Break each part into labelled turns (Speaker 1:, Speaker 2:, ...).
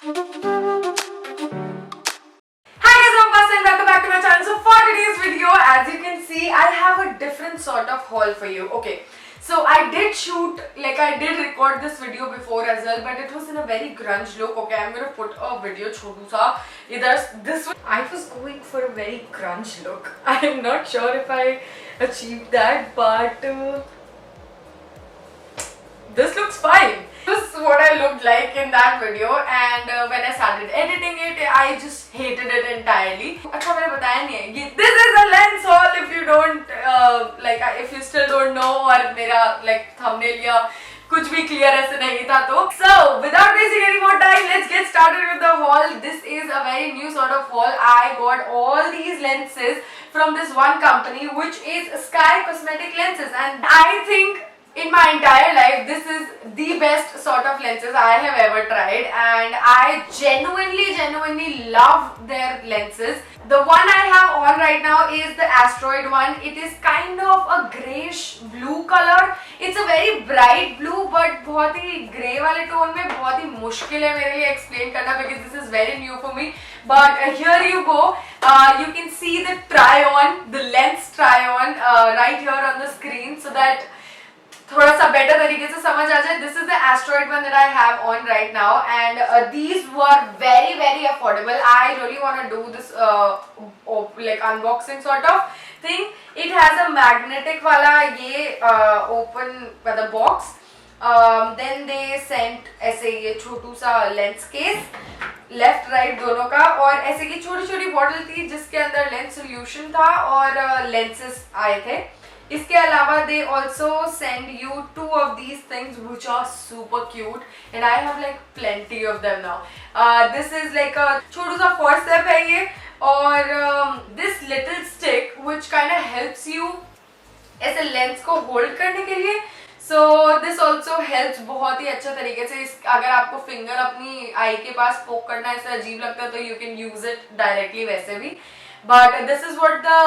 Speaker 1: Welcome back to my channel. So for today's video, as you can see, I have a different sort of haul for you. Okay, so I did record this video before as well, but it was in a very grunge look. Okay, I'm gonna put a video chotu sa this one. I was going for a very grunge look. I am not sure if I achieved that, but this looks fine. This is what I looked like in that video, and when I started editing it, I just hated it entirely. अच्छा मैंने बताया नहीं है ये. This is a lens haul. If you don't if you still don't know, और मेरा thumbnail या कुछ भी clear ऐसे नहीं था तो. So without wasting any more time, let's get started with the haul. This is a very new sort of haul. I got all these lenses from this one company, which is Sky Cosmetic Lenses, and I think in my entire life, this is the best sort of lenses I have ever tried, and I genuinely love their lenses. The one I have on right now is the Asteroid one. It is kind of a greyish blue color. It's a very bright blue, but बहुत ही grey वाले tone में बहुत ही मुश्किल है मेरे लिए explain करना, because this is very new for me. But here you go. You can see the try-on, the lens try-on right here on the screen, so that थोड़ा सा better तरीके से समझ आ जाए. This is the Asteroid one that I have on right now, and these were very affordable. I really want to do this unboxing sort of thing. It has a magnetic वाला ये open the box. Then they sent ऐसे ये छोटू सा lens case, left right दोनों का, और ऐसे की छोटी छोटी बॉटल थी जिसके अंदर लेंस सोल्यूशन था और लेंसेस आए थे. इसके अलावा they also send you 2 of these things which are super cute, and I have plenty of them now. This is a छोटू सा first step है ये, और this little stick which kind of helps you ऐसे lens को hold करने के लिए. So this also helps बहुत ही अच्छा तरीके से. अगर आपको फिंगर अपनी आई के पास पोक करना ऐसा अजीब लगता है तो you can use it directly वैसे भी. But this is what the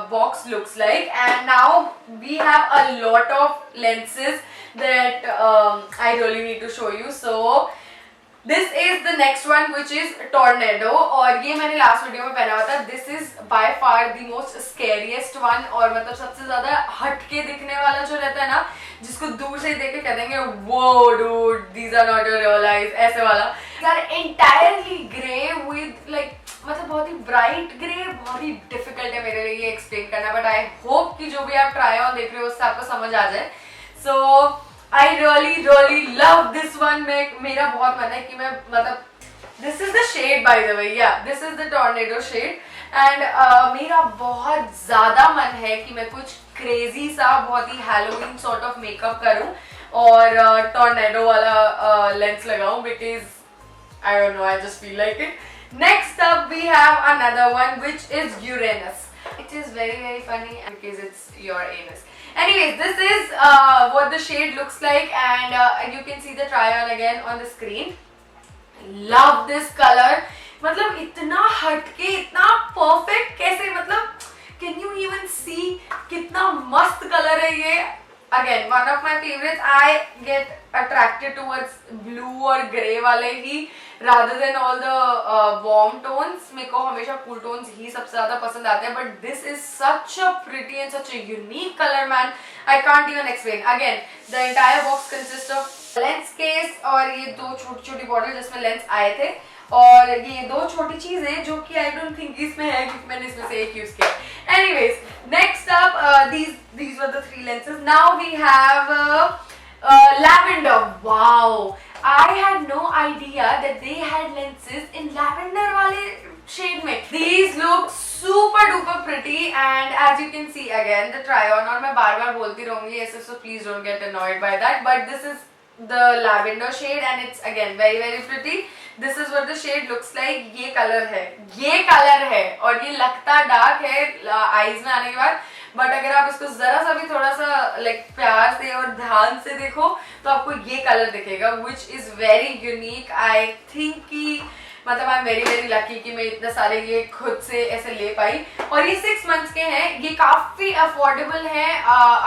Speaker 1: box looks like, and now we have a lot of lenses that I really need to show you. So this is the next one, which is Tornado, और ये मैंने last video में पहना हुआ था. This is by far the most scariest one, और मतलब सबसे ज़्यादा हटके दिखने वाला जो रहता है ना, जिसको दूर से देख के कह देंगे whoa dude, these are not your real eyes, ऐसे वाला. These are entirely grey with मतलब बहुत ही ब्राइट ग्रे. बहुत ही डिफिकल्ट है मेरे लिए ये एक्सप्लेन करना, बट आई होप कि जो भी आप ट्राई ऑन देख रहे हो उससे आपको समझ आ जाए. So I really love this one. मेरा बहुत मन है कि मैं मतलब this is the shade by the way, या this is the tornado shade, and मेरा बहुत ज्यादा मन है कि मैं कुछ क्रेजी सा बहुत ही हैलोवीन सॉर्ट ऑफ मेकअप करूं और टॉर्नेडो वाला लेंस लगाऊं, because I don't know, I just feel like it. Next up we have another one, which is Uranus. It is very funny because it's your anus. Anyways, this is what the shade looks like, and you can see the try on again on the screen. Love this color. मतलब इतना हटके, इतना perfect, कैसे मतलब can you even see कितना मस्त color है ये. Again, one of my favorites. I get attracted towards blue और grey वाले ही rather than all the warm tones. मेरे को हमेशा cool tones ही सबसे ज़्यादा पसंद आते हैं, but this is such a pretty and such a unique color, man. I can't even explain. Again, the entire box consists of lens case और ये 2 छोटी बॉटल जिसमें लेंस आए थे, और ये 2 छोटी चीजें जो कि I don't think इसमें है क्योंकि मैंने इसमें से एक यूज किया. Anyways, next up these were the 3 lenses. Now we have lavender. Wow, I had no idea that they had lenses in lavender वाले shade में. These look super duper pretty, and as you can see again the try on, और मैं बार बोलती रहूंगी ऐसे, so please don't get annoyed by that, but this is the lavender shade and it's again very pretty. This is what the shade looks like. ये colour है और ये लगता डार्क है आईज में आने के बाद, बट अगर आप इसको जरा सा भी थोड़ा सा प्यार से और ध्यान से देखो तो आपको ये कलर दिखेगा, which is very unique. I think कि मतलब आई एम वेरी लकी कि मैं इतने सारे ये खुद से ऐसे ले पाई, और ये 6 months के हैं. ये काफी अफोर्डेबल है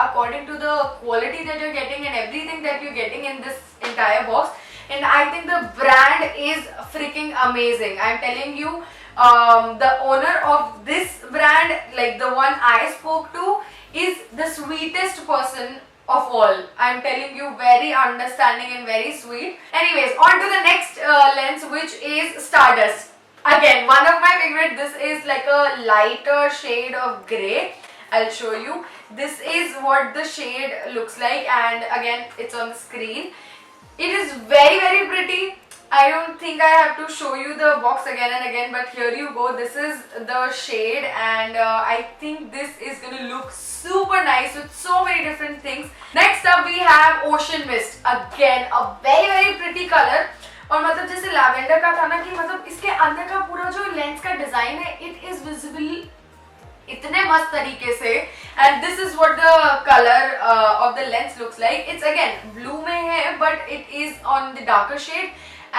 Speaker 1: according to the quality that you are getting and everything that you are getting in this entire box. and I think the brand is freaking amazing. I'm telling you, the owner of this brand, like the one I spoke to, is the sweetest person of all. I'm telling you, very understanding and very sweet. Anyways, on to the next lens, which is Stardust. Again, one of my favorite. This is like a lighter shade of grey. I'll show you. This is what the shade looks like, and again, it's on the screen. It is very, very pretty. I don't think I have to show you the box again and again, but here you go. This is the shade, and I think this is gonna look super nice with so many different things. Next up we have Ocean Mist. Again, a very, very pretty color. और मतलब जैसे lavender का था ना, कि मतलब इसके अंदर का पूरा जो लेंस का डिजाइन है, इट इज विजिबल इतने मस्त तरीके से, and this is what the colour of the lens looks like. It's again blue में है, but it is on the darker shade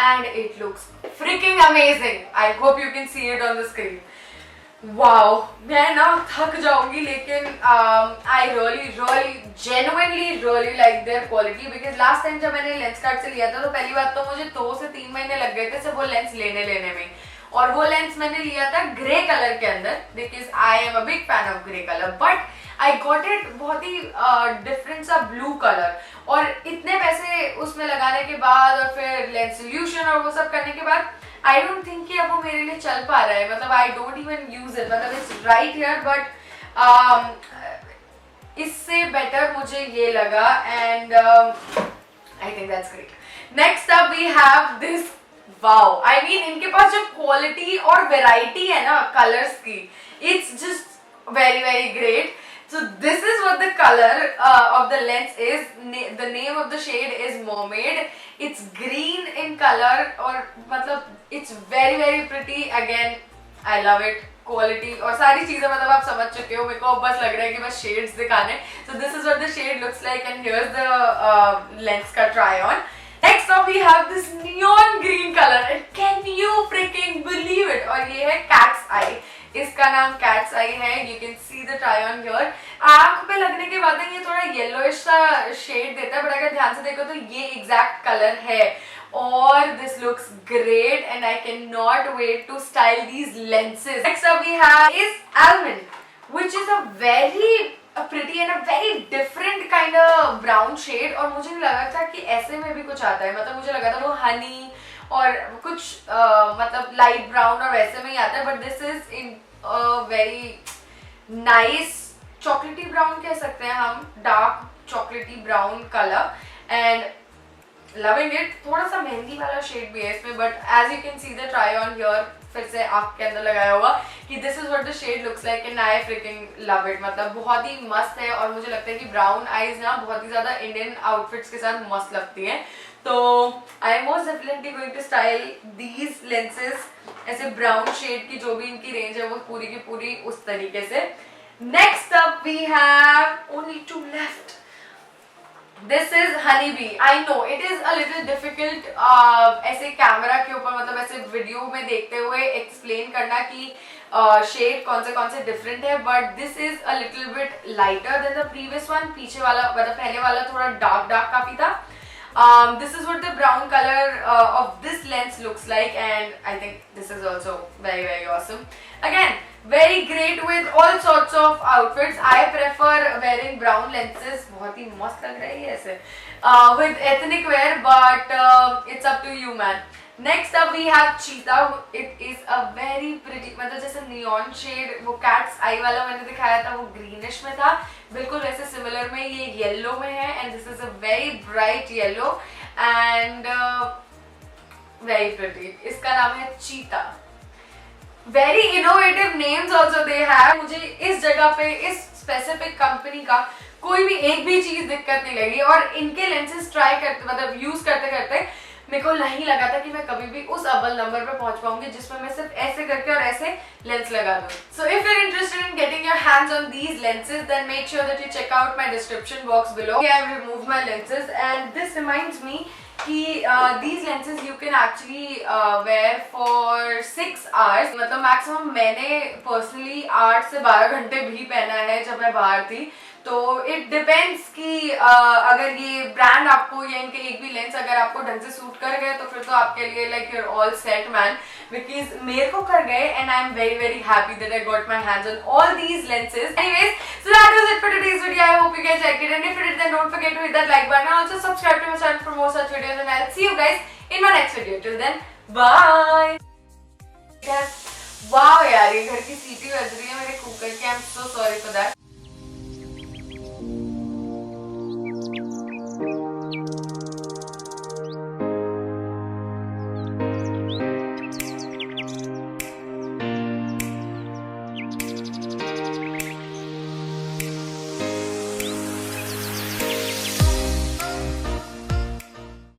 Speaker 1: and it looks freaking amazing. I hope you can see it on the screen. Wow, मैं ना थक जाऊंगी, लेकिन I really genuinely really like their quality, because last time जब मैंने Lenskart से लिया था तो पहली बात तो मुझे 2 से 3 महीने लग गए थे सिर्फ वो लेंस लेने में, और वो लेंस मैंने लिया था ग्रे कलर के अंदर, because I am a big fan of grey colour, but I got it बहुत ही डिफरेंट सा ब्लू कलर. और इतने पैसे उसमें लगाने के बाद और फिर लेंस सोल्यूशन और वो सब करने के बाद आई डोंट थिंक कि अब वो मेरे लिए चल पा रहा है. मतलब I don't even use it, मतलब इट्स राइट हियर, बट इससे बेटर मुझे ये लगा, and I think that's great. Next up we have this. Wow, I mean इनके पास जो क्वालिटी और वेराइटी है ना कलर्स की, it's just very, very great. So this is what the color of the lens is. The name of the shade is Mermaid. It's green in color, और मतलब it's very, very pretty. Again, I love it. Quality और सारी चीजें मतलब आप समझ चुके हो. मेरे को बस लग रहा है कि बस shades दिखाने. So this is what the shade looks like, and here's the lens का try on. Next up we have this neon green color, and can you freaking believe it? और ये है Cat's Eye. इसका नाम Cat's Eye है. You can see the try on here. आँख पे लगने के बाद ये थोड़ा येलोइश सा शेड देता है, बट अगर ध्यान से देखो तो ये एग्जैक्ट कलर है. और this looks great, and I cannot wait to style these lenses. Next up we have is Almond, which is a very pretty and a very different kind of brown shade. और मुझे लगा था कि ऐसे में भी कुछ आता है, मतलब मुझे लगा था वो हनी और कुछ मतलब लाइट ब्राउन और वैसे में ही आता है, but this is in very nice chocolaty brown कह सकते हैं हम, dark chocolaty brown colour, and loving it. थोड़ा सा मेहंदी वाला शेड भी है इसमें, but as you can see the try on here, फिर से आँख के अंदर लगाया होगा कि this is what the shade looks like, and I freaking love it. मतलब बहुत ही मस्त है, और मुझे लगता है कि ब्राउन आईज ना बहुत ही ज्यादा इंडियन आउटफिट्स के साथ मस्त लगती हैं. तो I am most definitely going to style these lenses ऐसे ब्राउन शेड की जो भी इनकी रेंज है वो पूरी की पूरी उस तरीके से. Next up we have only 2 left. This is Honeybee. I know it is a little difficult ऐसे कैमरा के ऊपर मतलब ऐसे वीडियो में देखते हुए एक्सप्लेन करना कि शेड कौन से डिफरेंट है, but this is a little bit lighter than the previous one. पीछे वाला मतलब पहले वाला थोड़ा डार्क काफी था. This is what the brown color of this lens looks like, and I think this is also very, very awesome. Again, very great with all sorts of outfits. I prefer wearing brown lenses. बहुत ही मस्त लग रही है ऐसे with ethnic wear, but it's up to you, man. Next up we have Cheetah. It is a very pretty, मतलब जैसे neon shade, वो Cat's Eye वाला मैंने दिखाया था वो greenish में था, बिल्कुल वैसे similar में ये yellow में है, and this is a very bright yellow and very pretty. इसका नाम है Cheetah. Very innovative names also they have. मुझे इस जगह पे इस specific company का कोई भी एक भी चीज दिक्कत नहीं लगी, और इनके lenses try करते मतलब use करते करते मेरे को नहीं लगा था कि मैं कभी भी उस अव्वल नंबर पे पहुंच पाऊंगी जिसमें मैं सिर्फ ऐसे करके और ऐसे लेंस लगा दूं. So if you're interested in getting your hands on these lenses, then make sure that you check out my description box below. I have removed my lenses, and this reminds me कि these lenses you can actually wear for 6 hours. मतलब maximum मैंने personally 8 से 12 घंटे भी पहना है जब मैं बाहर थी. तो इट डिपेंड्स कि अगर ये ब्रांड आपको या इनके एक भी लेंस अगर आपको ढंग से सूट कर गए तो फिर तो आपके लिए like you're all set man, because मेरे को कर गए and I am very very happy that I got my hands on all these lenses. Anyways, so that was it for today's video. I hope you guys liked it, and if you did, then don't forget to hit that like button and also subscribe to my channel for more such videos, and I'll see you guys in my next video. Till then, bye. Wow यार, ये घर की सीटी बज रही है मेरे cooker की. I'm so sorry for that.